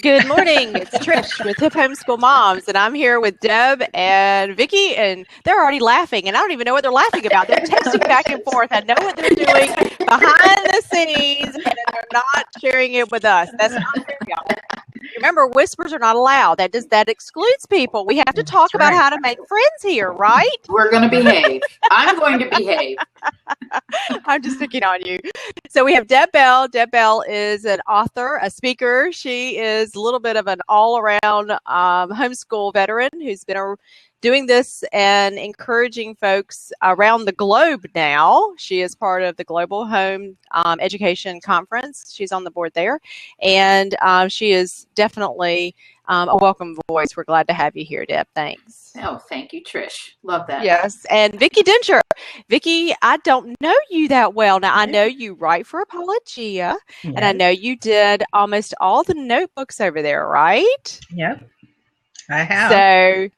Good morning. It's Trish with Hip Homeschool Moms, and I'm here with Deb and Vicki, and they're already laughing, and I don't even know what they're laughing about. They're texting back and forth. I know what they're doing behind the scenes, and they're not sharing it with us. That's not fair, y'all. Remember, whispers are not allowed. That excludes people. We have to talk about how to make friends here, right? We're going to behave. I'm going to behave. I'm just picking on you. So we have Deb Bell. Deb Bell is an author, a speaker. She is a little bit of an all-around homeschool veteran who's been doing this and encouraging folks around the globe now. She is part of the Global Home Education Conference. She's on the board there. And she is definitely a welcome voice. We're glad to have you here, Deb. Thanks. Oh, thank you, Trish. Love that. Yes. And Vicki Dencher. Vicki, I don't know you that well. Now, I know you write for Apologia, and I know you did almost all the notebooks over there, right? Yep, I have.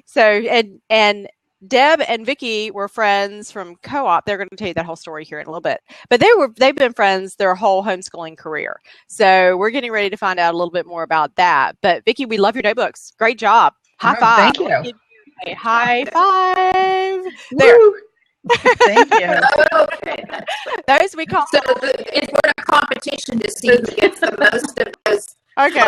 So and Deb and Vicki were friends from co-op. They're going to tell you that whole story here in a little bit. But they've been friends their whole homeschooling career. So we're getting ready to find out a little bit more about that. But Vicki, we love your notebooks. Great job. High five. Thank you. A high five. There. Thank you. Okay. Those we call. So it's we're in a competition to see who gets the most of those. Okay.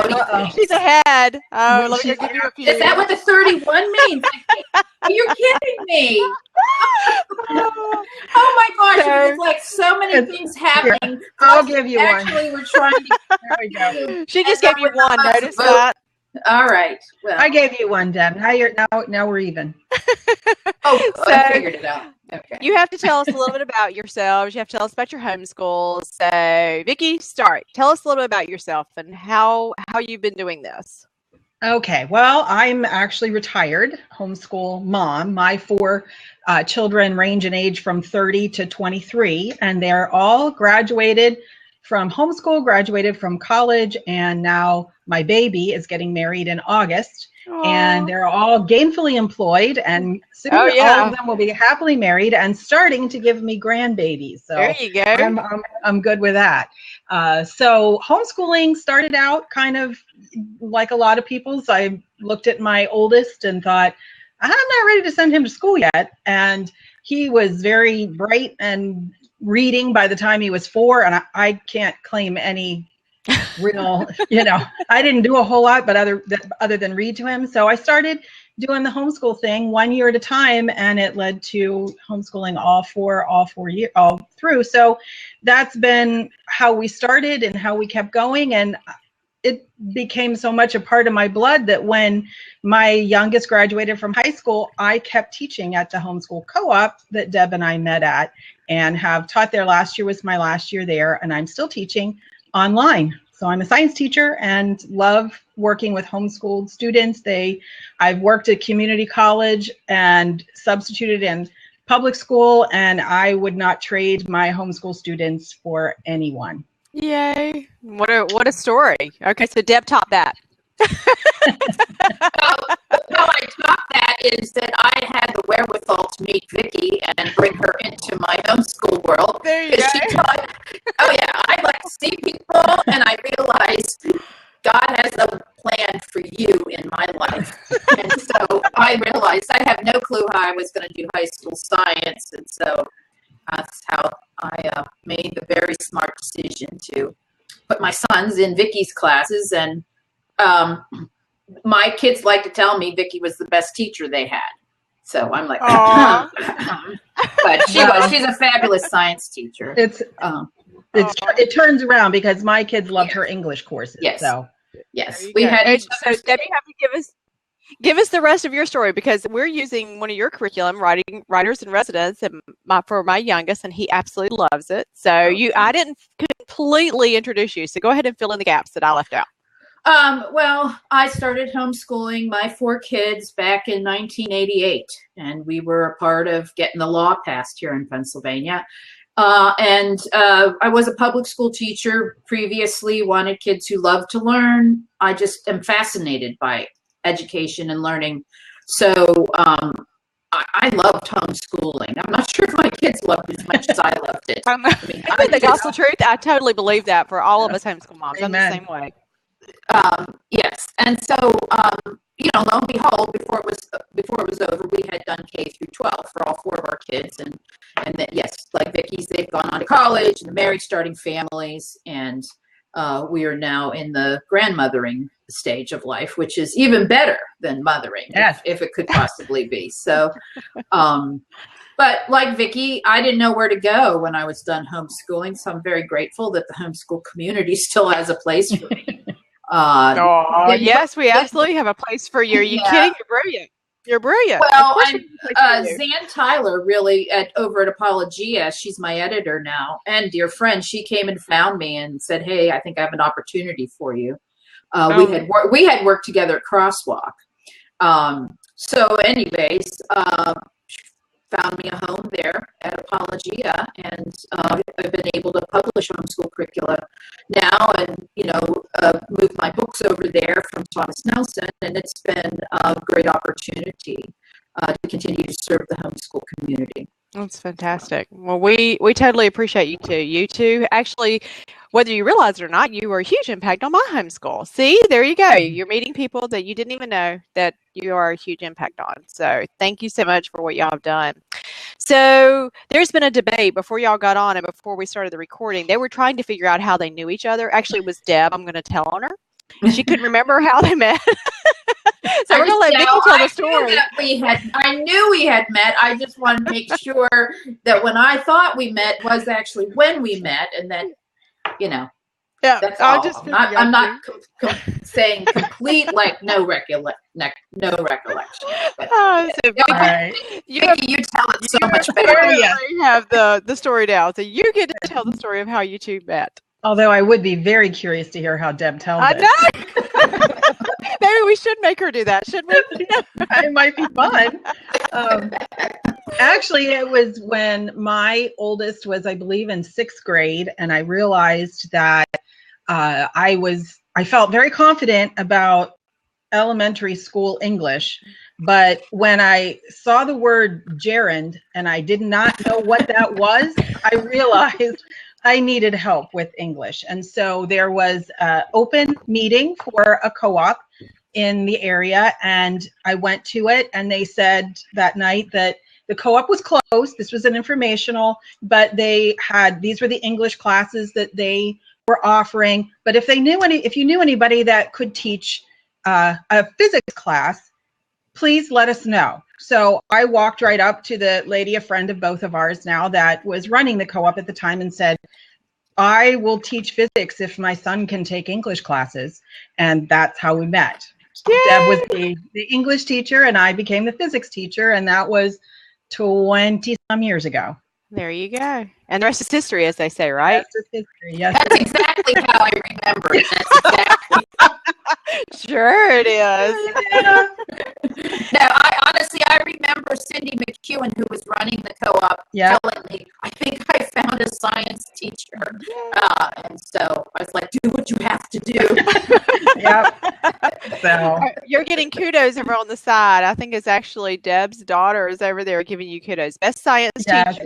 She's ahead. Oh, let me give you a few. Is that what the 31 means? Are you kidding me? Oh my gosh! It's like so many things happening. I'll give you one. Actually, we're trying to. There we go. She just gave you one. Notice that. All right. Well, I gave you one, Deb. Now we're even. I figured it out. Okay. You have to tell us a little bit about yourselves. You have to tell us about your homeschool. So, Vicki, start. Tell us a little bit about yourself and how you've been doing this. Okay. Well, I'm actually retired homeschool mom. My four children range in age from 30 to 23, and they're all graduated from homeschool, graduated from college, and now my baby is getting married in August. Aww. And they're all gainfully employed, and soon all of them will be happily married and starting to give me grandbabies. So there you go. I'm good with that. So homeschooling started out kind of like a lot of people's. I looked at my oldest and thought, I'm not ready to send him to school yet. And he was very bright and reading by the time he was 4, and I can't claim any real, I didn't do a whole lot, but other than read to him. So I started doing the homeschool thing 1 year at a time, and it led to homeschooling all through. So that's been how we started and how we kept going. And it became so much a part of my blood that when my youngest graduated from high school, I kept teaching at the homeschool co-op that Deb and I met at, and have taught there. Last year was my last year there, and I'm still teaching online. So I'm a science teacher and love working with homeschooled students. I've worked at community college and substituted in public school, and I would not trade my homeschool students for anyone. Yay. What a story. Okay, so Deb taught that. How I taught that is that I had the wherewithal to meet Vicki and bring her into my homeschool world. There you go. She taught, I'd like to see people, and I realized God has a plan for you in my life. And so I realized I have no clue how I was going to do high school science, and so that's how I made the very smart decision to put my sons in Vicki's classes. And my kids like to tell me Vicki was the best teacher they had. So I'm like, but she's a fabulous science teacher. It turns around because my kids loved her English courses. Yes. So yes, we had. So Debbie, you have to give us the rest of your story, because we're using one of your curriculum, Writers in Residence, and for my youngest, and he absolutely loves it. So I didn't completely introduce you, so go ahead and fill in the gaps that I left out. Well, I started homeschooling my 4 kids back in 1988, and we were a part of getting the law passed here in Pennsylvania. And I was a public school teacher previously, wanted kids who love to learn. I just am fascinated by education and learning. So I loved homeschooling. I'm not sure if my kids loved it as much as I loved it. I think the gospel truth, I totally believe that for all of us homeschool moms. I'm the same way. Yes, and so lo and behold, before it was over, we had done K through 12 for all 4 of our kids, and then yes, like Vicky's, they've gone on to college and married, starting families, and we are now in the grandmothering stage of life, which is even better than mothering, if it could possibly be. So, but like Vicki, I didn't know where to go when I was done homeschooling, so I'm very grateful that the homeschool community still has a place for me. Yes, we absolutely have a place for you. Are you kidding? You're brilliant. You're brilliant. Well, Zan Tyler, really, over at Apologia, she's my editor now, and dear friend, she came and found me and said, "Hey, I think I have an opportunity for you." We had worked together at Crosswalk. So anyways, found me a home there at Apologia, and I've been able to publish homeschool curricula now, and move my books over there from Thomas Nelson, and it's been a great opportunity to continue to serve the homeschool community. That's fantastic. Well, we totally appreciate you two. You two, actually, whether you realize it or not, you were a huge impact on my homeschool. See, there you go. You're meeting people that you didn't even know that you are a huge impact on. So thank you so much for what y'all have done. So there's been a debate before y'all got on and before we started the recording. They were trying to figure out how they knew each other. Actually, it was Deb. I'm going to tell on her. She couldn't remember how they met. So we're going to let Vicki tell the story. I knew we had met. I just wanted to make sure that when I thought we met was actually when we met, and then, yeah, that's all. I'm not saying complete, like no recollection. Vicki, you tell it so much better. You have the story now, so you get to tell the story of how you two met. Although I would be very curious to hear how Deb tells it. I know. Maybe we should make her do that, shouldn't we? It might be fun. Actually, it was when my oldest was, I believe, in 6th grade, and I realized that I felt very confident about elementary school English, but when I saw the word gerund and I did not know what that was, I realized I needed help with English. And so there was an open meeting for a co-op in the area, and I went to it, and they said that night that the co-op was closed. This was an informational, but these were the English classes that they were offering. But if you knew anybody that could teach a physics class, please let us know. So I walked right up to the lady, a friend of both of ours now, that was running the co-op at the time, and said, "I will teach physics if my son can take English classes." And that's how we met. Yay! Deb was the English teacher, and I became the physics teacher, and that was 20-some years ago. There you go. And the rest is history, as they say, right? That's history, yes. That's exactly how I remember it. That's exactly. Sure it is. Yeah. No, I remember Cindy McEwen, who was running the co-op, telling me, "I think I found a science teacher." And so I was like, "Do what you have to do." Yep. So you're getting kudos over on the side. I think it's actually Deb's daughter is over there giving you kudos. Best science teacher.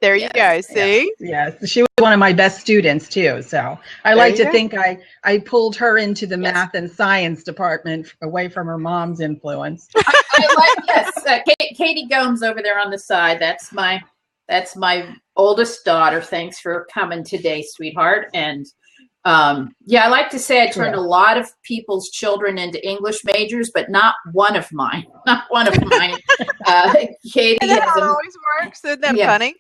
There you go. See? Yes. She was one of my best students too. So I like to think I pulled her into the math and science department away from her mom's influence. Katie Gomes over there on the side. That's my oldest daughter. Thanks for coming today, sweetheart. And I like to say I turned a lot of people's children into English majors, but not one of mine. Not one of mine. Katie, and that always works. Isn't that funny?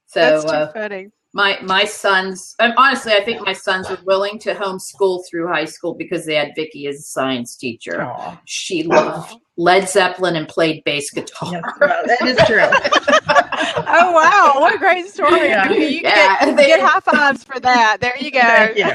So that's too funny. My sons, honestly, I think my sons were willing to homeschool through high school because they had Vicki as a science teacher. Aww. She loved Led Zeppelin and played bass guitar. Yes, that is true. Oh, wow. What a great story. Yeah. You get high fives for that. There you go. Thank you.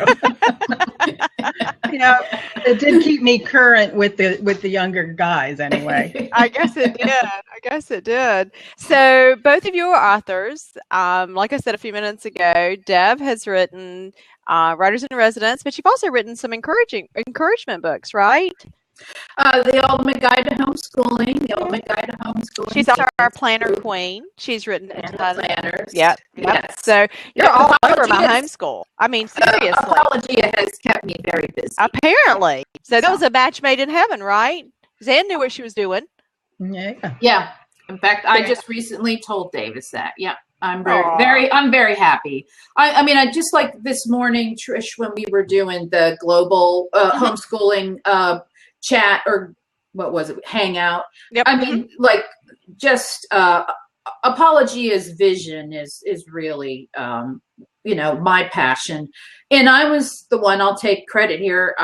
It did keep me current with the younger guys anyway. I guess it did. So both of you are authors. Like I said a few minutes ago, Deb has written Writers in Residence, but you've also written some encouragement books, right? The Ultimate Guide to Homeschooling. The Ultimate Guide to Homeschooling. She's also our planner queen. She's written a ton. Planners. Yep. Yes. So you're all over my Apologia homeschool. I mean, seriously. Apologia has kept me very busy. Apparently. So that was a match made in heaven, right? Zan knew what she was doing. Yeah. Yeah. In fact, I just recently told Davis that. Yeah. I'm very happy. I mean, I just like this morning, Trish, when we were doing the global homeschooling chat, or what was it, hangout. Yep. I mean, like, just Apologia's vision is really my passion, and I was the one. I'll take credit here.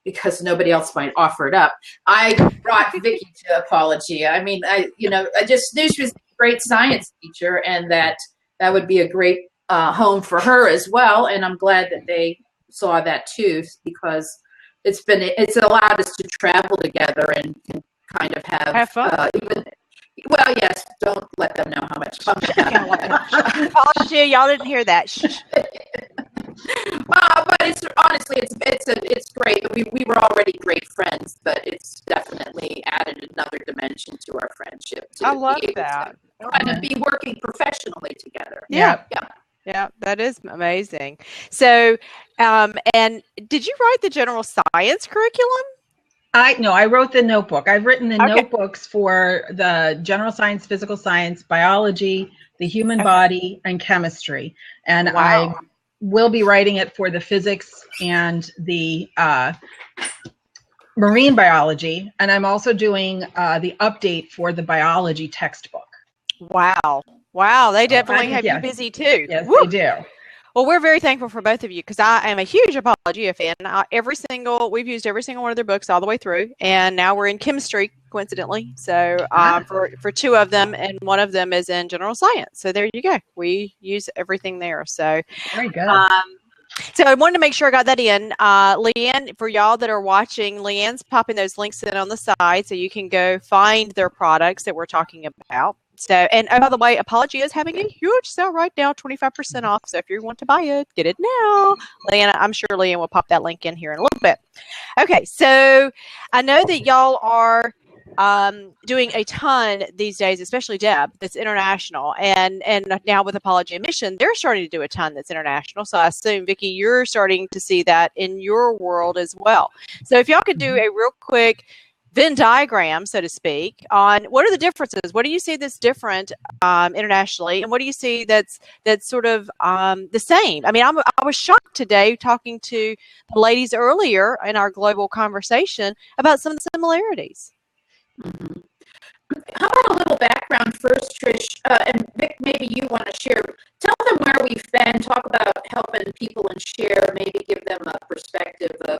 Because nobody else might offer it up, I brought Vicki to Apologia. I mean, I just knew she was a great science teacher, and that would be a great home for her as well. And I'm glad that they saw that too, because it's allowed us to travel together and kind of have fun. Well, yes, don't let them know how much fun we have. Apologia, y'all didn't hear that. But it's great. We were already great friends, but it's definitely added another dimension to our friendship. I love that. Kind of be working professionally together. Yeah, that is amazing. So, and did you write the general science curriculum? I wrote the notebook. I've written the notebooks for the general science, physical science, biology, the human body, and chemistry. And I will be writing it for the physics and the marine biology. And I'm also doing the update for the biology textbook. Wow. They definitely have you busy too. Yes, Woo! they do. Well, we're very thankful for both of you, because I am a huge Apologia fan. We've used every single one of their books all the way through, and now we're in chemistry, coincidentally. So for two of them, and one of them is in general science. So there you go. We use everything there. So very good. So I wanted to make sure I got that in. Leanne, for y'all that are watching, Leanne's popping those links in on the side so you can go find their products that we're talking about. So, and by the way, Apologia is having a huge sale right now, 25% off. So if you want to buy it, get it now. Leanne, I'm sure Leanne will pop that link in here in a little bit. Okay, so I know that y'all are doing a ton these days, especially Deb, that's international. And now with Apologia Mission, they're starting to do a ton that's international. So I assume, Vicki, you're starting to see that in your world as well. So if y'all could do a real quick Venn diagram, so to speak, on what are the differences? What do you see that's different internationally, and what do you see that's sort of the same? I mean, I was shocked today talking to the ladies earlier in our global conversation about some of the similarities. Mm-hmm. How about a little background first, Trish? And Vic, maybe you want to share. Tell them where we've been. Talk about helping people and share. Maybe give them a perspective of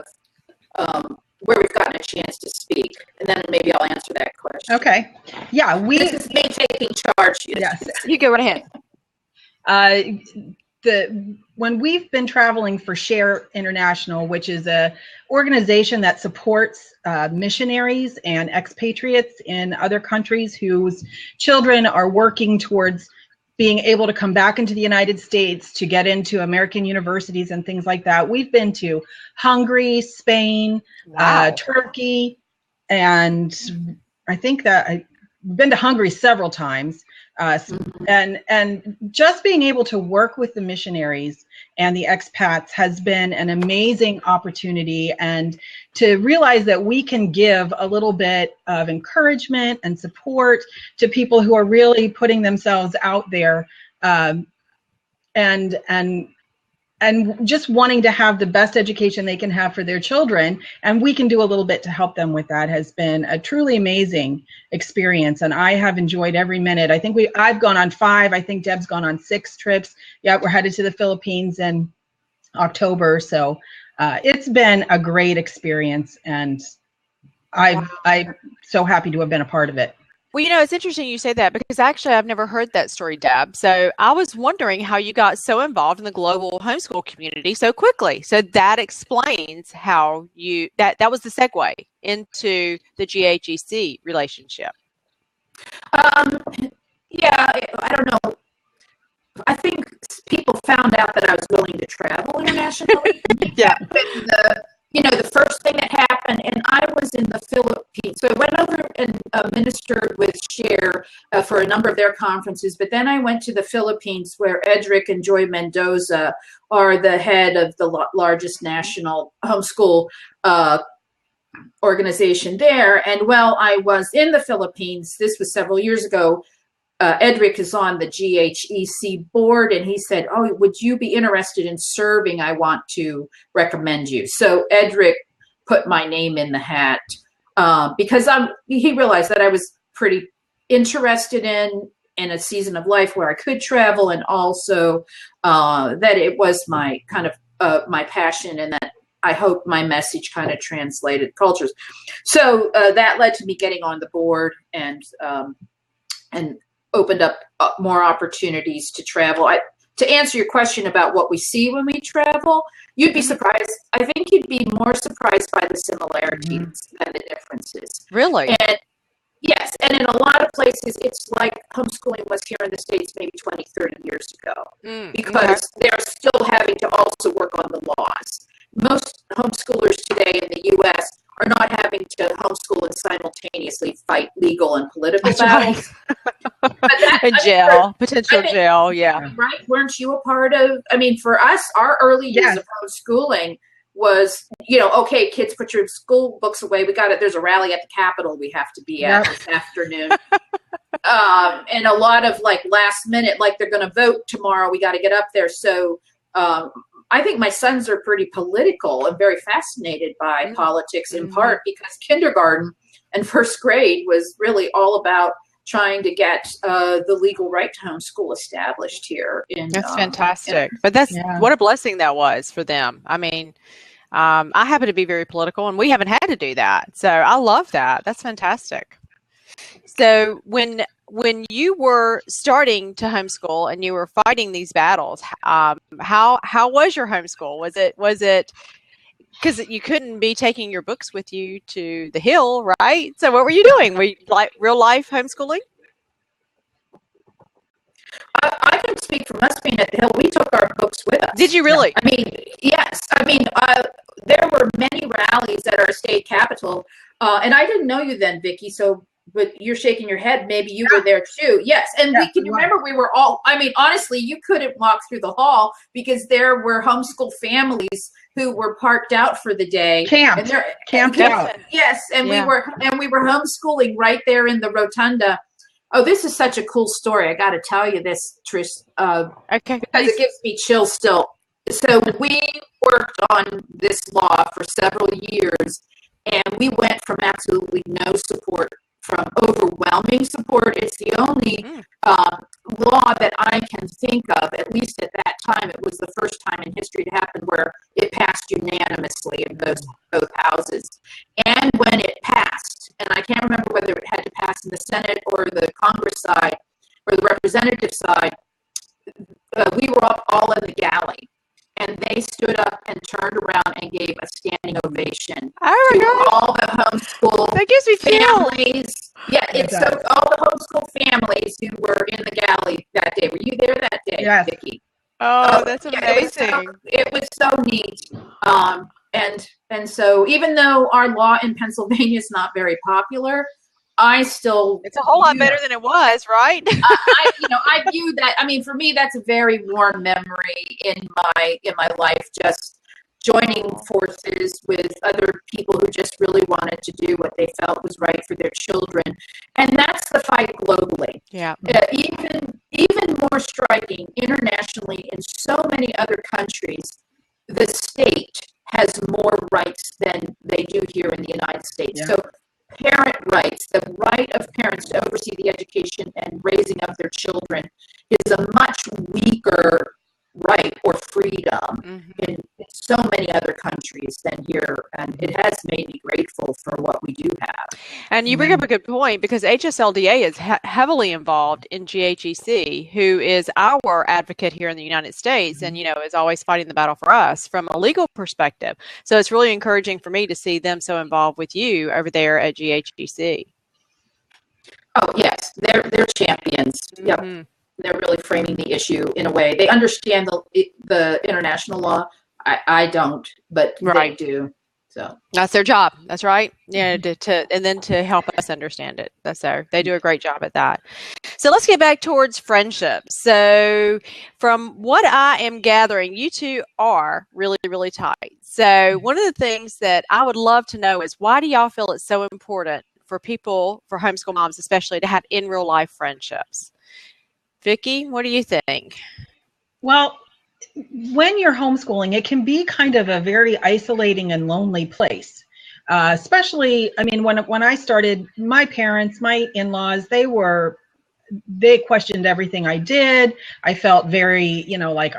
where we've gotten a chance to speak, and then maybe I'll answer that question. Okay. Yeah, this is me taking charge. Yes, you go right ahead. When we've been traveling for Share International, which is a organization that supports missionaries and expatriates in other countries whose children are working towards being able to come back into the United States to get into American universities and things like that. We've been to Hungary, Spain, Turkey, and I think that I've been to Hungary several times. And just being able to work with the missionaries and the expats has been an amazing opportunity, and to realize that we can give a little bit of encouragement and support to people who are really putting themselves out there, and just wanting to have the best education they can have for their children, and we can do a little bit to help them with that, has been a truly amazing experience, and I have enjoyed every minute. I think I've gone on 5. I think Deb's gone on 6 trips. Yeah, we're headed to the Philippines in October, so it's been a great experience, and I'm so happy to have been a part of it. Well, it's interesting you say that, because actually I've never heard that story, Deb. So I was wondering how you got so involved in the global homeschool community so quickly. So that explains how that was the segue into the GHEC relationship. Yeah, I don't know. I think people found out that I was willing to travel internationally. Yeah. The first thing that happened, and I was in the ministered with Share for a number of their conferences, but then I went to the Philippines where Edric and Joy Mendoza are the head of the largest national homeschool organization there. And while I was in the Philippines, this was several years ago, Edric is on the GHEC board, and he said, "Oh, would you be interested in serving? I want to recommend you." So Edric put my name in the hat because he realized that I was pretty interested in a season of life where I could travel, and also that it was my kind of my passion, and that I hope my message kind of translated cultures. So that led to me getting on the board and opened up more opportunities to travel. To answer your question about what we see when we travel, you'd be surprised. I think you'd be more surprised by the similarities than the differences. Really? And yes, and in a lot of places, it's like homeschooling was here in the States maybe 20, 30 years ago, because they're still having to also work on the laws. Most homeschoolers today in the U.S. are not having to homeschool and simultaneously fight legal and political battles. Right. Jail, potential jail, yeah. Right? Weren't you a part of? I mean, for us, our early years of homeschooling was, okay, kids, put your school books away. We got it. There's a rally at the Capitol we have to be at this afternoon. And a lot of last minute, they're going to vote tomorrow. We got to get up there. So I think my sons are pretty political and very fascinated by politics, in part because kindergarten and first grade was really all about trying to get the legal right to homeschool established here. That's fantastic. But that's what a blessing that was for them. I mean, I happen to be very political, and we haven't had to do that. So I love that. That's fantastic. So when you were starting to homeschool and you were fighting these battles, how was your homeschool? Was it because you couldn't be taking your books with you to the Hill, right? So what were you doing? Were you real life homeschooling? I can speak from us being at the Hill. We took our books with us. Did you really? I mean, yes. I mean, there were many rallies at our state capitol, and I didn't know you then, Vicki. But you're shaking your head. Maybe you were there too. Yes. And we can remember we were all, I mean, honestly, you couldn't walk through the hall because there were homeschool families who were parked out for the day. Camped out. Yes. And we were homeschooling right there in the rotunda. Oh, this is such a cool story. I got to tell you this, Trish. Okay. Because it gives me chills still. So we worked on this law for several years, and we went from absolutely no support from overwhelming support. It's the only law that I can think of, at least at that time. It was the first time in history to happen where it passed unanimously in both houses. And when it passed, and I can't remember whether it had to pass in the Senate or the Congress side or the representative side, we were all in the galley. And they stood up and turned around and gave a standing ovation to all the homeschool families. Yeah, it's so all the homeschool families who were in the galley that day. Were you there that day, yes. Vicki? Oh, that's amazing. It was so neat. And so even though our law in Pennsylvania is not very popular, it's a whole lot better than it was, right? I view that. I mean, for me, that's a very warm memory in my life. Just joining forces with other people who just really wanted to do what they felt was right for their children, and that's the fight globally. Yeah. Even more striking internationally in so many other countries, the state has more rights than they do here in the United States. Yeah. So parent rights, the right of parents to oversee the education and raising of their children, is a much weaker right or freedom in so many other countries than here, and it has made me grateful for what we do have. And you bring up a good point, because HSLDA is heavily involved in GHEC, who is our advocate here in the United States, and is always fighting the battle for us from a legal perspective. So it's really encouraging for me to see them so involved with you over there at GHEC. Oh yes, they're champions. Yep. They're really framing the issue in a way. They understand the international law. I don't, but they do. So that's their job. That's right. Yeah, and then to help us understand it. They do a great job at that. So let's get back towards friendships. So from what I am gathering, you two are really, really tight. So one of the things that I would love to know is, why do y'all feel it's so important for people, for homeschool moms especially, to have in real life friendships? Vicki, what do you think? Well, when you're homeschooling, it can be kind of a very isolating and lonely place. Especially, I mean, when I started, my parents, my in-laws, they questioned everything I did. I felt very, like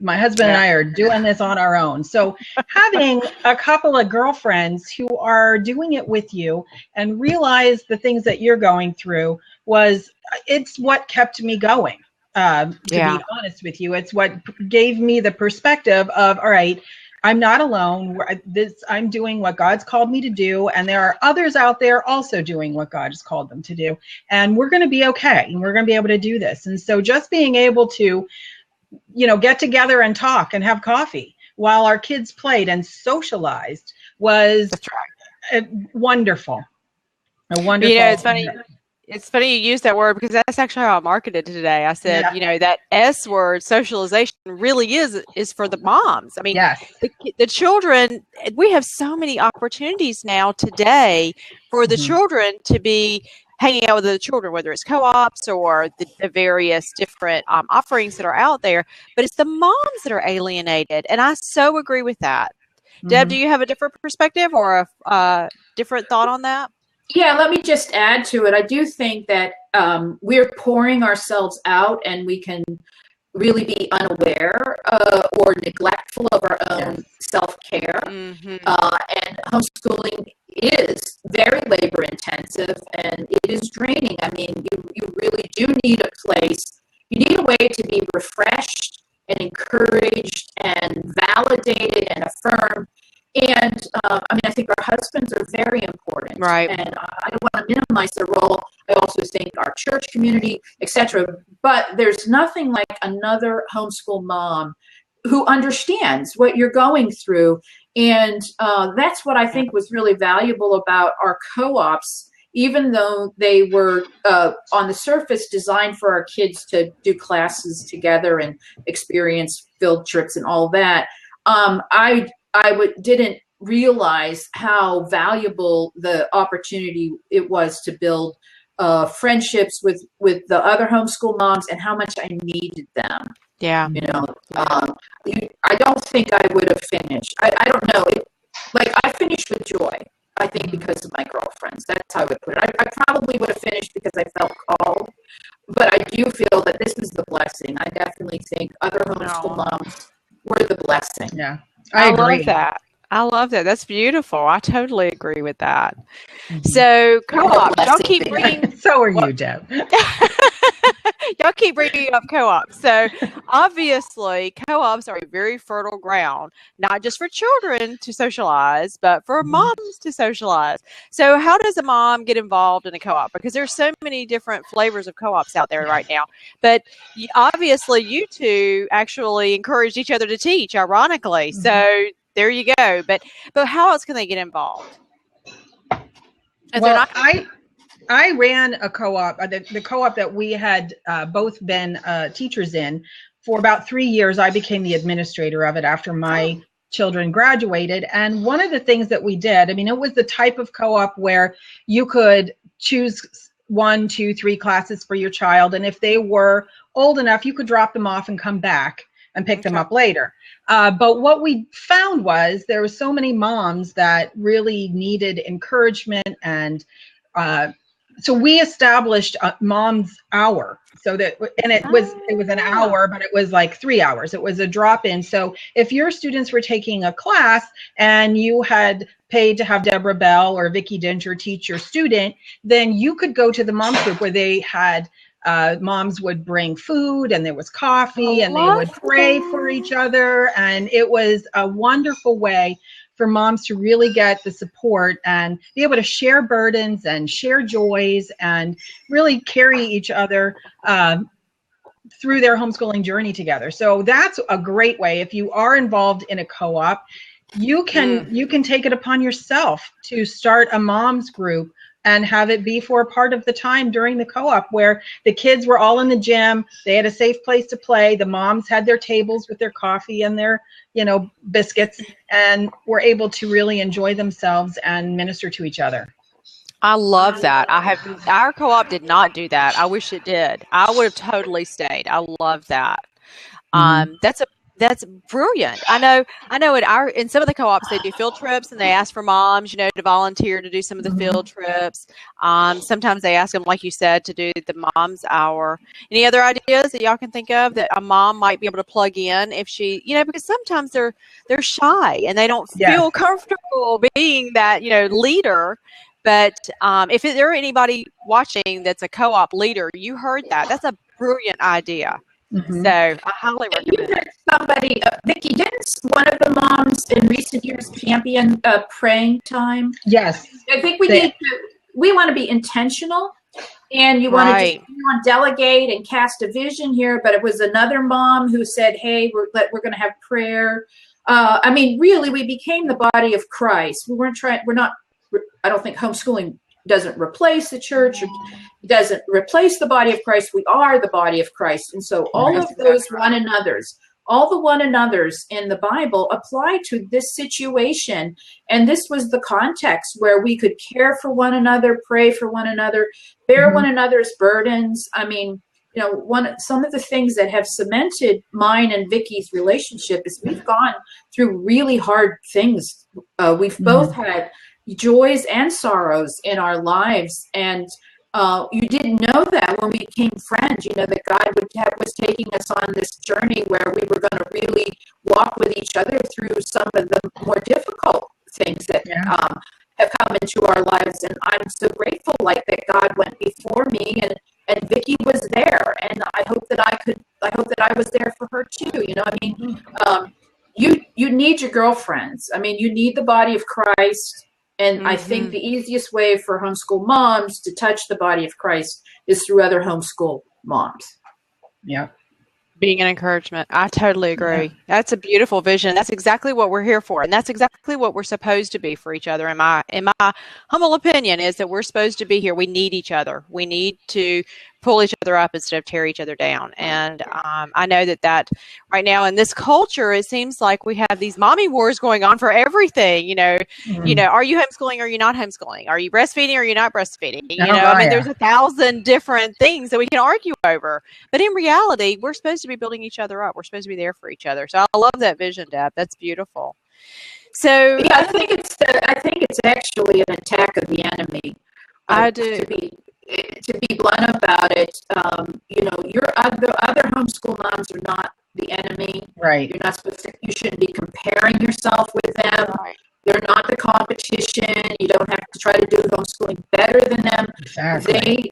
my husband and I are doing this on our own. So having a couple of girlfriends who are doing it with you and realize the things that you're going through it's what kept me going. To be honest with you, it's what gave me the perspective of, all right, I'm not alone. I'm doing what God's called me to do, and there are others out there also doing what God has called them to do, and we're going to be okay, and we're going to be able to do this. And so just being able to, get together and talk and have coffee while our kids played and socialized was wonderful. A wonderful. It's funny. It's funny you use that word, because that's actually how I marketed today. I said, that S word, socialization, really is for the moms. I mean, the children, we have so many opportunities now today for the children to be hanging out with the children, whether it's co-ops or the various different offerings that are out there. But it's the moms that are alienated. And I so agree with that. Deb, do you have a different perspective or a different thought on that? Yeah, let me just add to it. I do think that we're pouring ourselves out, and we can really be unaware or neglectful of our own self-care. And homeschooling is very labor intensive, and it is draining. I mean, you really do need a place. You need a way to be refreshed and encouraged and validated and affirmed. And I think our husbands are very important, right? And I don't want to minimize their role. I also think our church community, etc. But there's nothing like another homeschool mom who understands what you're going through, and that's what I think was really valuable about our co-ops. Even though they were on the surface designed for our kids to do classes together and experience field trips and all that, I didn't realize how valuable the opportunity it was to build friendships with the other homeschool moms, and how much I needed them. Yeah. I don't think I would have finished. I don't know. I finished with joy, I think, because of my girlfriends. That's how I would put it. I probably would have finished because I felt called, but I do feel that this was the blessing. I definitely think other homeschool moms were the blessing. Yeah. I agree. I love that. That's beautiful. I totally agree with that. So co-ops, y'all keep bringing. So are you, Deb. Y'all keep bringing up co-ops. So obviously, co-ops are a very fertile ground, not just for children to socialize, but for moms to socialize. So how does a mom get involved in a co-op? Because there's so many different flavors of co-ops out there right now. But obviously, you two actually encouraged each other to teach, ironically. So there you go. But how else can they get involved? Well, I ran a co-op, the co-op that we had both been teachers in for about 3 years. I became the administrator of it after my children graduated. And one of the things that we did, it was the type of co-op where you could choose 1, 2, 3 classes for your child. And if they were old enough, you could drop them off and come back and pick them up later. But what we found was there were so many moms that really needed encouragement, and so we established a mom's hour. So that, and it was an hour, but it was like 3 hours. It was a drop-in. So if your students were taking a class and you had paid to have Deborah Bell or Vicki Dinger teach your student, then you could go to the mom's group where they had moms would bring food, and there was coffee, and they would pray for each other. And it was a wonderful way for moms to really get the support and be able to share burdens and share joys and really carry each other through their homeschooling journey together. So that's a great way. If you are involved in a co-op, you can take it upon yourself to start a mom's group and have it be for a part of the time during the co-op where the kids were all in the gym. They had a safe place to play. The moms had their tables with their coffee and their, biscuits, and were able to really enjoy themselves and minister to each other. I love that. Our co-op did not do that. I wish it did. I would have totally stayed. I love that. That's brilliant. I know in some of the co-ops they do field trips and they ask for moms, to volunteer to do some of the field trips. Sometimes they ask them, like you said, to do the mom's hour. Any other ideas that y'all can think of that a mom might be able to plug in if she, because sometimes they're shy and they don't feel comfortable being that, leader. But if there are anybody watching that's a co-op leader, you heard that. That's a brilliant idea. So I highly recommend you heard somebody, Vicki, didn't one of the moms in recent years champion praying time? Yes. I think we want to be intentional, and you want to just delegate and cast a vision here. But it was another mom who said, "Hey, we're going to have prayer." Really, we became the body of Christ. I don't think homeschooling doesn't replace the church, or doesn't replace the body of Christ. We are the body of Christ. And so all of those all the one another's in the Bible apply to this situation. And this was the context where we could care for one another, pray for one another, bear one another's burdens. Some of the things that have cemented mine and Vicki's relationship is we've gone through really hard things. We've both had joys and sorrows in our lives, and you didn't know that when we became friends, that God was taking us on this journey where we were going to really walk with each other through some of the more difficult things that have come into our lives. And I'm so grateful that God went before me, and Vicki was there, and I hope that I was there for her too. You need your girlfriends. You need the body of Christ. And I think the easiest way for homeschool moms to touch the body of Christ is through other homeschool moms. Yeah. Being an encouragement. I totally agree. Yeah. That's a beautiful vision. That's exactly what we're here for. And that's exactly what we're supposed to be for each other. In my humble opinion is that we're supposed to be here. We need each other. We need to pull each other up instead of tear each other down. And I know that right now in this culture, it seems like we have these mommy wars going on for everything. Are you homeschooling or are you not homeschooling? Are you breastfeeding or are you not breastfeeding? There's 1,000 different things that we can argue over. But in reality, we're supposed to be building each other up. We're supposed to be there for each other. So I love that vision, Deb. That's beautiful. So yeah, I think it's actually an attack of the enemy. I do. To be blunt about it, your other homeschool moms are not the enemy. Right. You're not supposed to. You shouldn't be comparing yourself with them. Right. They're not the competition. You don't have to try to do homeschooling better than them. Exactly.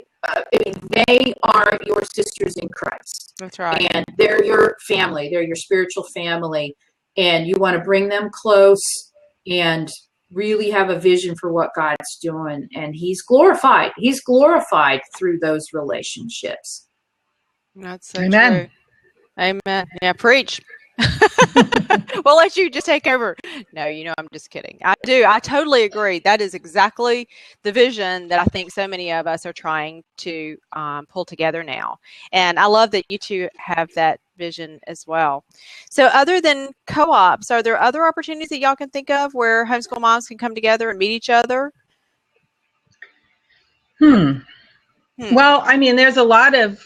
They are your sisters in Christ. That's right. And they're your family. They're your spiritual family, and you want to bring them close and really have a vision for what God's doing, and He's glorified. He's glorified through those relationships. That's so true. Amen. Yeah, preach. We'll let you just take over. No, I'm just kidding. I do. I totally agree. That is exactly the vision that I think so many of us are trying to pull together now. And I love that you two have that vision as well. So other than co-ops, are there other opportunities that y'all can think of where homeschool moms can come together and meet each other? Well, there's a lot of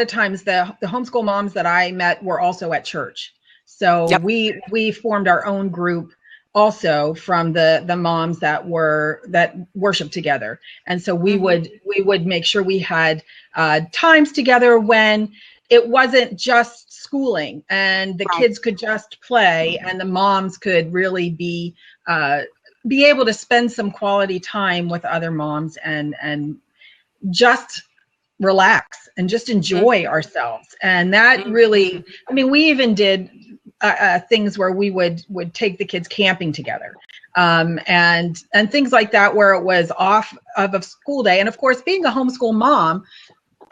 times the homeschool moms that I met were also at church. So we formed our own group also from the moms that worship together. And so we would make sure we had times together when it wasn't just schooling and the kids could just play and the moms could really be able to spend some quality time with other moms and just relax and just enjoy ourselves. And that really, we even did things where we would take the kids camping together and things like that, where it was off of a school day. And of course, being a homeschool mom,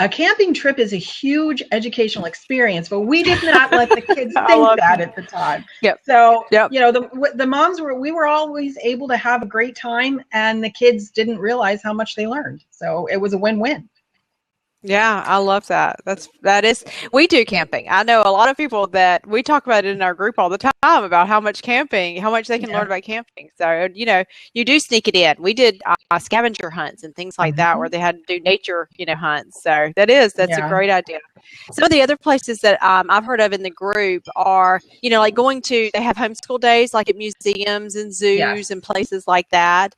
a camping trip is a huge educational experience, but we did not let the kids think that at the time. Yep. So, Yep. The moms we were always able to have a great time, and the kids didn't realize how much they learned. So it was a win-win. Yeah, I love that. We do camping. I know a lot of people that we talk about it in our group all the time about how much they can learn about camping. So, you do sneak it in. We did scavenger hunts and things like that where they had to do nature, hunts. So that's a great idea. Some of the other places that I've heard of in the group are, like they have homeschool days, like at museums and zoos and places like that.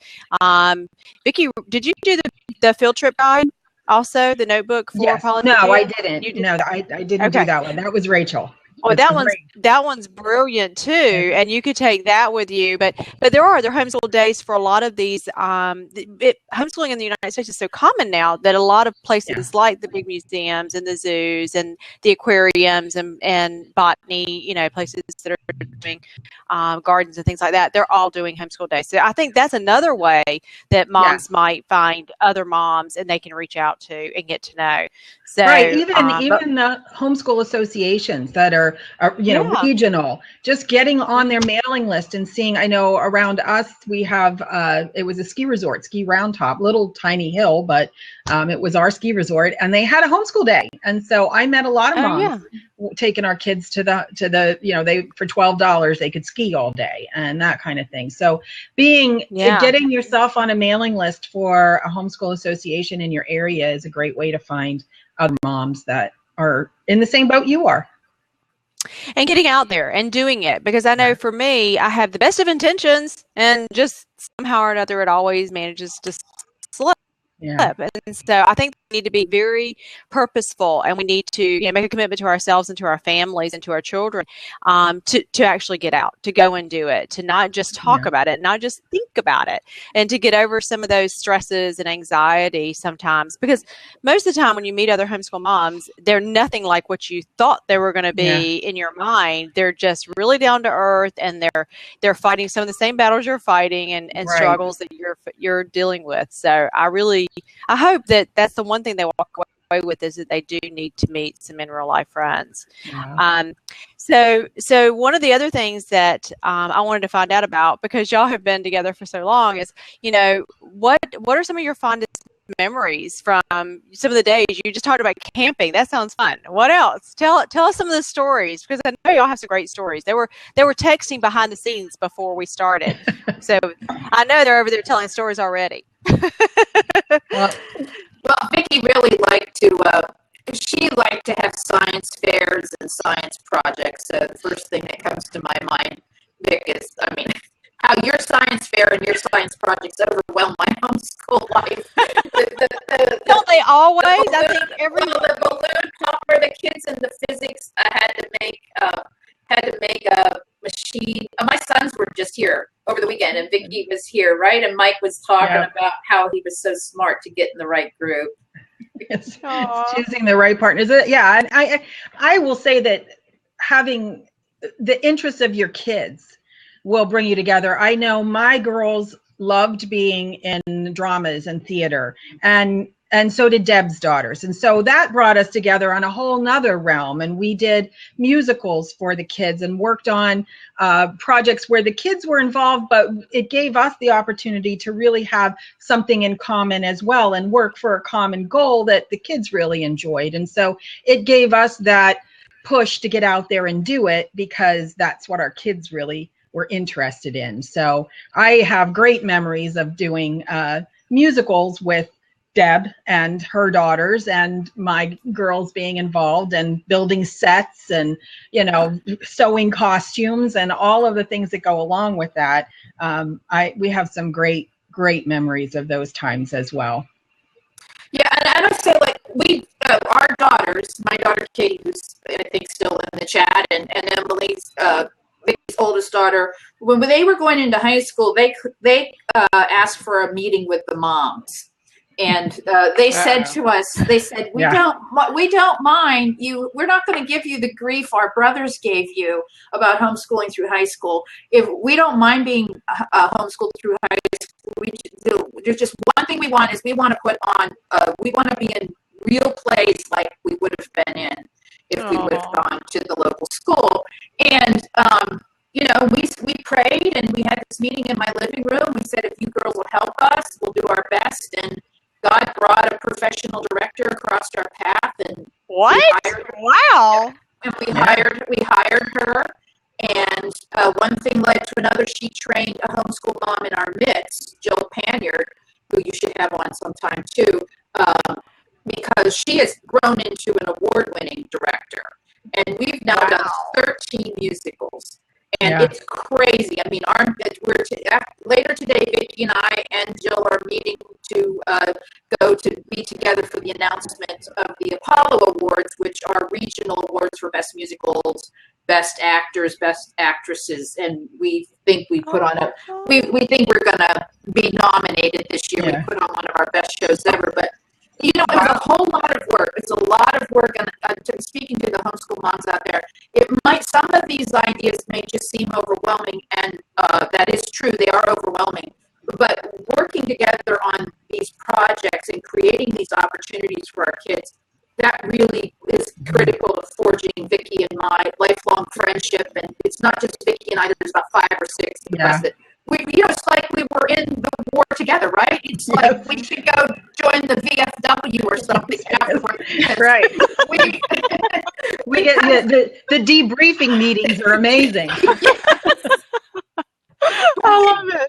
Vicki, did you do the field trip guide? Also, the notebook for Paula? No, I didn't. No, I didn't do that one. That was Rachel. Well, that one's brilliant too, and you could take that with you. But there are homeschool days for a lot of these. Homeschooling in the United States is so common now that a lot of places like the big museums and the zoos and the aquariums and botany, places that are doing gardens and things like that, they're all doing homeschool days. So I think that's another way that moms might find other moms and they can reach out to and get to know. So even the homeschool associations that are regional, just getting on their mailing list and seeing. I know around us we have it was a ski resort, Ski Round Top, little tiny hill, but it was our ski resort, and they had a homeschool day, and so I met a lot of moms taking our kids to the they for $12 they could ski all day and that kind of thing. So getting yourself on a mailing list for a homeschool association in your area is a great way to find other moms that are in the same boat you are. And getting out there and doing it, because I know for me, I have the best of intentions and just somehow or another it always manages to slip. And so I think we need to be very purposeful, and we need to make a commitment to ourselves and to our families and to our children to actually get out, to go and do it, to not just talk about it, not just think about it, and to get over some of those stresses and anxiety sometimes. Because most of the time when you meet other homeschool moms, they're nothing like what you thought they were going to be in your mind. They're just really down to earth, and they're fighting some of the same battles you're fighting and struggles that you're dealing with. So I hope that that's the one thing they walk away with, is that they do need to meet some in real life friends. So one of the other things that I wanted to find out about, because y'all have been together for so long, is what are some of your fondest memories from some of the days? You just talked about camping. That sounds fun. What else? Tell us some of the stories, because I know y'all have some great stories. They were texting behind the scenes before we started, so I know they're over there telling stories already. Well, Vicki really liked to have science fairs and science projects. So the first thing that comes to my mind, Vic, is how your science fair and your science projects overwhelm my homeschool life. Don't they always? I think the balloon popper, the kids in the physics had to make a machine. My sons were just here over the weekend, and Vicki was here, right? And Mike was talking about how he was so smart to get in the right group. It's choosing the right partners. Yeah, and I will say that having the interests of your kids will bring you together. I know my girls loved being in dramas and theater, and so did Deb's daughters. And so that brought us together on a whole nother realm. And we did musicals for the kids and worked on projects where the kids were involved, but it gave us the opportunity to really have something in common as well and work for a common goal that the kids really enjoyed. And so it gave us that push to get out there and do it, because that's what our kids really were interested in. So I have great memories of doing musicals with Deb and her daughters, and my girls being involved and building sets and sewing costumes and all of the things that go along with that. We have some great memories of those times as well. Yeah, and I say, our daughters, my daughter Katie, who's I think still in the chat, and Emily's Vicki's oldest daughter, when they were going into high school, they asked for a meeting with the moms. And they said to us, we don't mind you. We're not going to give you the grief our brothers gave you about homeschooling through high school. If we don't mind being homeschooled through high school, there's just one thing we want, is we want to put on, we want to be in real plays like we would have been in if we would have gone to the local school. And, we prayed, and we had this meeting in my living room. We said, if you girls will help us, we'll do our best. And God brought a professional director across our path. And what? Wow. And we hired her. And one thing led to another. She trained a homeschool mom in our midst, Jill Panyard, who you should have on sometime too, because she has grown into an award-winning director. And we've now done 13 musicals. And it's crazy. I mean, later today, Vicki and I and Jill are meeting to go to be together for the announcement of the Apollo Awards, which are regional awards for best musicals, best actors, best actresses, and we think we put on we think we're going to be nominated this year. We put on one of our best shows ever, but it was a whole lot of work. It's a lot of work, and speaking to the homeschool moms out there, some of these ideas may just seem overwhelming, and that is true. They are overwhelming. But working together on these projects and creating these opportunities for our kids, that really is critical to forging Vicki and my lifelong friendship. And it's not just Vicki and I, there's about 5 or 6 of us that it's like we were in the war together, right? It's like we should go join the VFW or something afterwards. Right. We get the debriefing meetings are amazing. I love it.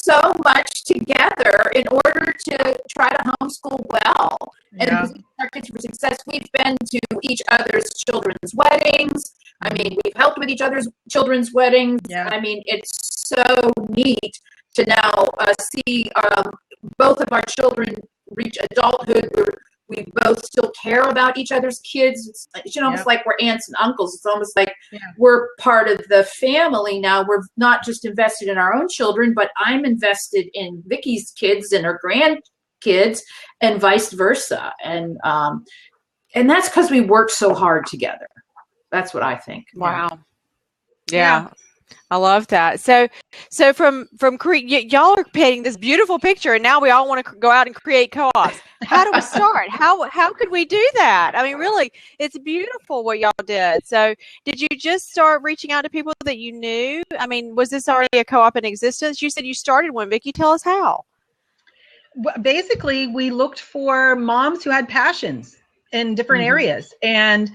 So much together in order to try to homeschool well and our kids for success. We've been to each other's children's weddings. I mean, we've helped with each other's children's weddings. Yeah. I mean, it's so neat to now see both of our children reach adulthood. We both still care about each other's kids. It's almost like we're aunts and uncles. It's almost like we're part of the family now. We're not just invested in our own children, but I'm invested in Vicki's kids and her grandkids and vice versa. And that's because we work so hard together. That's what I think. Wow. Yeah. I love that. So from y'all are painting this beautiful picture, and now we all want to go out and create co-ops. How do we start? How could we do that? I mean, really, it's beautiful what y'all did. So did you just start reaching out to people that you knew? I mean, was this already a co-op in existence? You said you started one. Vicki, tell us how. Basically, we looked for moms who had passions in different areas, and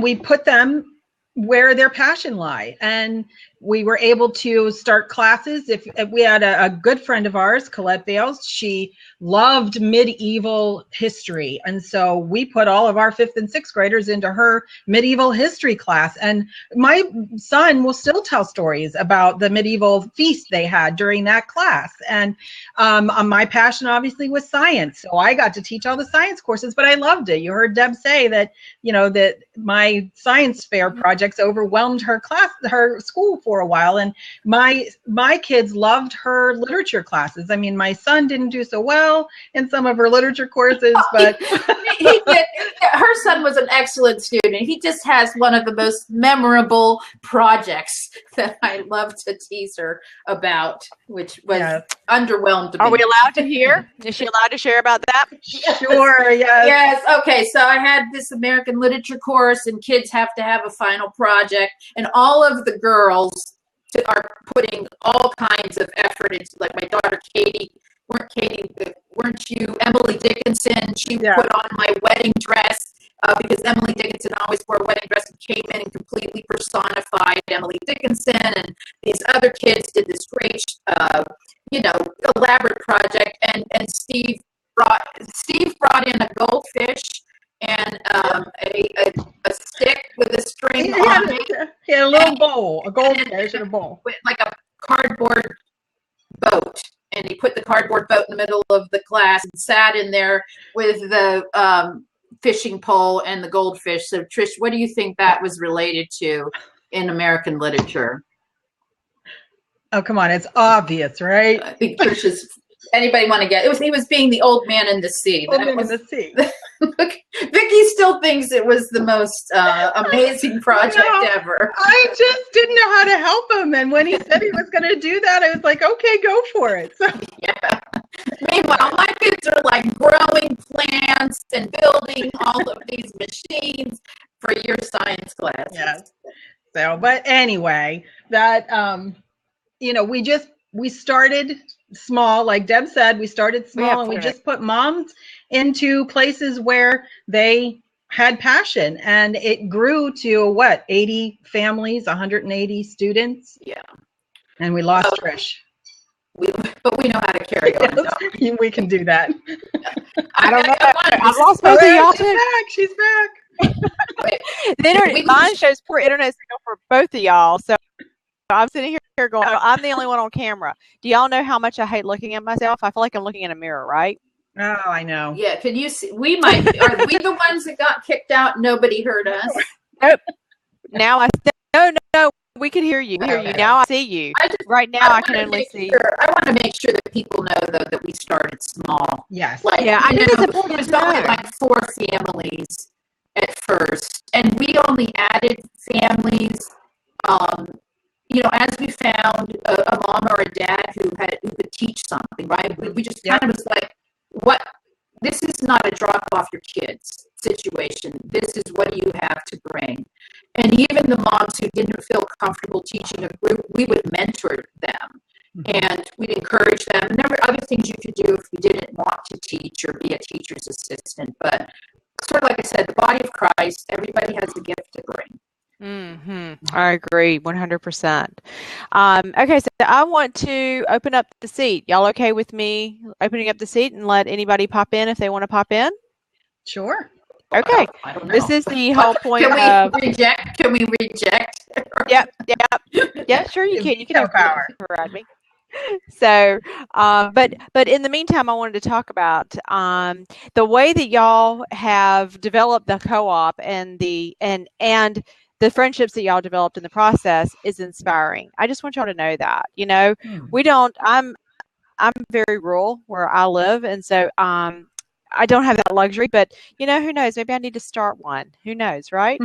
we put them where their passion lie. And we were able to start classes. If we had a good friend of ours, Colette Bales, she loved medieval history. And so we put all of our 5th and 6th graders into her medieval history class. And my son will still tell stories about the medieval feast they had during that class. And my passion obviously was science. So I got to teach all the science courses, but I loved it. You heard Deb say that, that my science fair projects overwhelmed her school for a while. And my kids loved her literature classes. I mean, my son didn't do so well in some of her literature courses, but he did. Her son was an excellent student. He just has one of the most memorable projects that I love to tease her about, which was underwhelmed me. Are we allowed to hear? Is she allowed to share about that? Sure, yes. Yes, okay, so I had this American literature course, and kids have to have a final project, and all of the girls are putting all kinds of effort into, like my daughter Katie, weren't you Emily Dickinson? She put on my wedding dress because Emily Dickinson always wore a wedding dress, and came in and completely personified Emily Dickinson. And these other kids did this great, elaborate project. And Steve brought in a goldfish and a stick with a string on it. He had a little bowl, a goldfish and a bowl. With like a cardboard boat. And he put the cardboard boat in the middle of the class and sat in there with the fishing pole and the goldfish. So, Trish, what do you think that was related to in American literature? Oh, come on. It's obvious, right? I think Trish's... Anybody want to get? He was being the old man in the sea. Old man in the sea. Vicki still thinks it was the most amazing project ever. I just didn't know how to help him, and when he said he was going to do that, I was like, okay, go for it. So. Yeah. Meanwhile, my kids are like growing plants and building all of these machines for your science classes. Yes. So, but anyway, that, we started small, like Deb said, we started small, and we just put moms into places where they had passion, and it grew to 80 families, 180 students. Yeah. And we lost Trish. But we know how to carry on. Yes, we can do that. I don't know. I've lost both of y'all too. She's back. The internet, mine shows poor internet signal for both of y'all. So I'm sitting here going, I'm the only one on camera. Do y'all know how much I hate looking at myself? I feel like I'm looking in a mirror, right? Oh, I know. Yeah. Can you see? Are we the ones that got kicked out? Nobody heard us. Nope. Now no. We can hear you. Hear you. Now I see you. Right now I can only see. I want to make sure that people know, though, that we started small. Yes. I think it's important. There's only like 4 families at first, and we only added families, as we found a mom or a dad who could teach something, right? We just kind of was like, this is not a drop off your kids situation. This is what you have to bring. And even the moms who didn't feel comfortable teaching a group, we would mentor them. And we'd encourage them. And there were other things you could do if you didn't want to teach or be a teacher's assistant. But sort of like I said, the body of Christ, everybody has a gift to bring. I agree 100%. Okay, so I want to open up the seat. Y'all okay with me opening up the seat and let anybody pop in if they want to pop in? Sure. Okay. I don't know. This is the whole point Can we reject? Can we reject? Yep. Yeah, sure you can. You can override me. So, but in the meantime, I wanted to talk about the way that y'all have developed the co-op and the friendships that y'all developed in the process is inspiring. I just want y'all to know that. We don't. I'm very rural where I live, and so I don't have that luxury, but who knows? Maybe I need to start one. Who knows, right?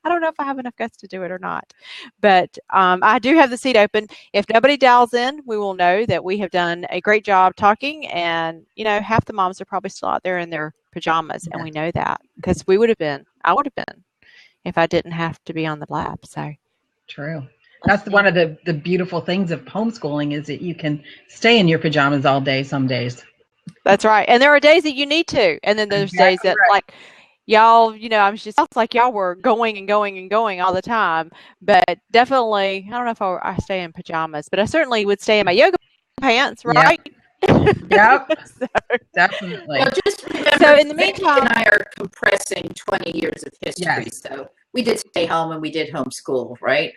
I don't know if I have enough guts to do it or not, but I do have the seat open. If nobody dials in, we will know that we have done a great job talking, and half the moms are probably still out there in their pajamas, and we know that because I would have been if I didn't have to be on the lab. So true. That's one of the beautiful things of homeschooling is that you can stay in your pajamas all day some days. That's right. And there are days that you need to. And then there's days that like y'all, I'm just sounds like y'all were going and going and going all the time. But definitely, I don't know if I stay in pajamas, but I certainly would stay in my yoga pants, right? Yep. So, definitely. Well, just remember, so in the meantime, and I are compressing 20 years of history. Yes. So we did stay home and we did homeschool, right?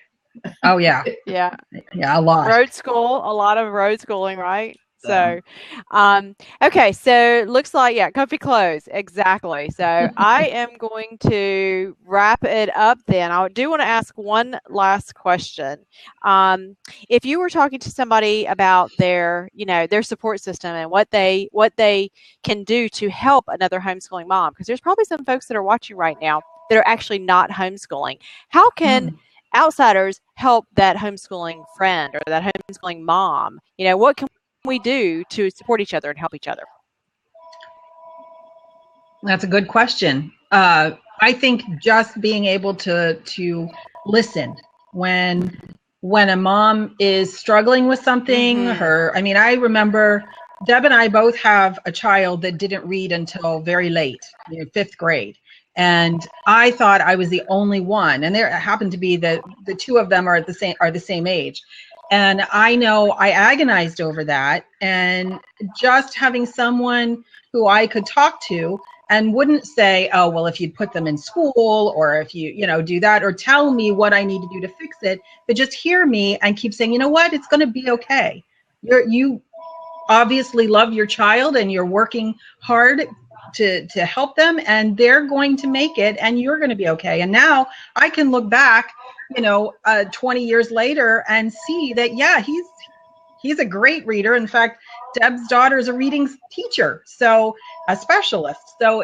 Oh, yeah. Yeah, a lot. A lot of road schooling, right? So, okay, so looks like, comfy clothes. Exactly. So I am going to wrap it up then. I do want to ask one last question. If you were talking to somebody about their support system and what they can do to help another homeschooling mom, because there's probably some folks that are watching right now that are actually not homeschooling. How can outsiders help that homeschooling friend or that homeschooling mom? What can we do to support each other and help each other? That's a good question. I think just being able to listen when a mom is struggling with something, I remember Deb and I both have a child that didn't read until very late, 5th grade. And I thought I was the only one. And there happened to be the two of them are the same age. And I know I agonized over that, and just having someone who I could talk to and wouldn't say, oh, well, if you'd put them in school or if you do that or tell me what I need to do to fix it, but just hear me and keep saying, you know what, it's going to be okay. You obviously love your child and you're working hard to help them, and they're going to make it and you're going to be okay. And now I can look back 20 years later and see that, he's a great reader. In fact, Deb's daughter is a reading teacher, so a specialist. So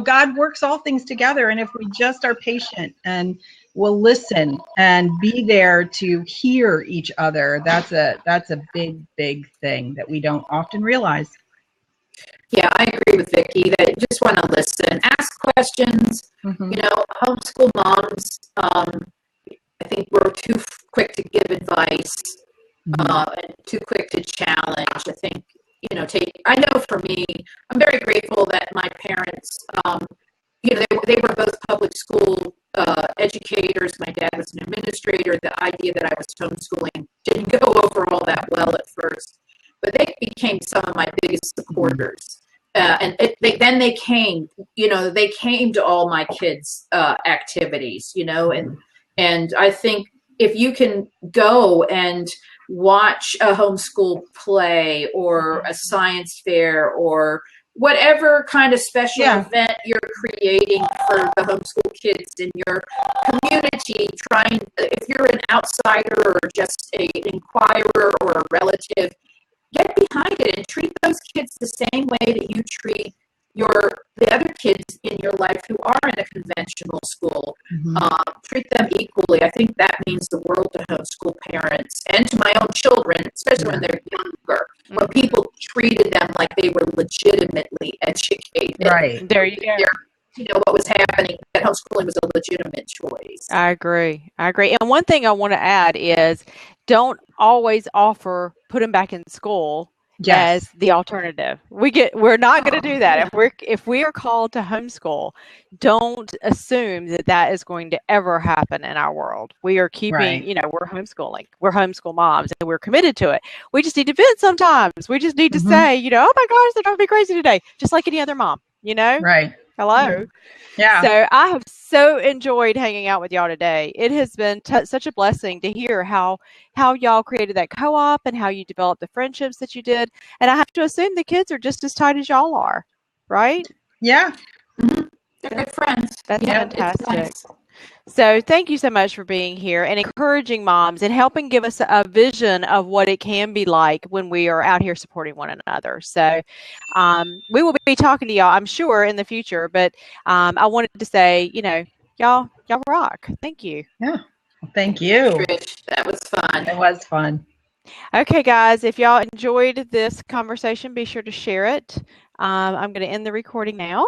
God works all things together. And if we just are patient and will listen and be there to hear each other, that's a big, big thing that we don't often realize. Yeah, I agree with Vicki that you just want to listen, ask questions. Mhm. You know, homeschool moms, I think we're too quick to give advice, and too quick to challenge. I think, you know, I know for me, I'm very grateful that my parents, you know, they were both public school educators. My dad was an administrator. The idea that I was homeschooling didn't go over all that well at first, but they became some of my biggest supporters. And then they came, you know, they came to all my kids' activities, you know, and I think if you can go and watch a homeschool play or a science fair or whatever kind of special event you're creating for the homeschool kids in your community, if you're an outsider or just an inquirer or a relative, get behind it and treat those kids the same way that you treat the other kids in your life who are in a conventional school. Treat them equally. I think that means the world to homeschool parents and to my own children, especially when they're younger, when people treated them like they were legitimately educated. Right. There you go. You know, what was happening, that homeschooling was a legitimate choice. I agree. And one thing I want to add is don't always offer put them back in school as the alternative. We're not going to do that. If we are called to homeschool, don't assume that is going to ever happen in our world. We are keeping, you know, we're homeschooling. We're homeschool moms and we're committed to it. We just need to vent sometimes. We just need to say, you know, oh my gosh, they're driving me crazy today, just like any other mom, you know? Right. Hello. Yeah. So I have so enjoyed hanging out with y'all today. It has been such a blessing to hear how y'all created that co-op and how you developed the friendships that you did. And I have to assume the kids are just as tight as y'all are, right? Yeah. They're good friends. That's fantastic. Nice. So thank you so much for being here and encouraging moms and helping give us a vision of what it can be like when we are out here supporting one another. So we will be talking to y'all, I'm sure, in the future. But I wanted to say, you know, y'all rock. Thank you. Yeah. Well, thank you. Trish, that was fun. It was fun. Okay, guys, if y'all enjoyed this conversation, be sure to share it. I'm going to end the recording now.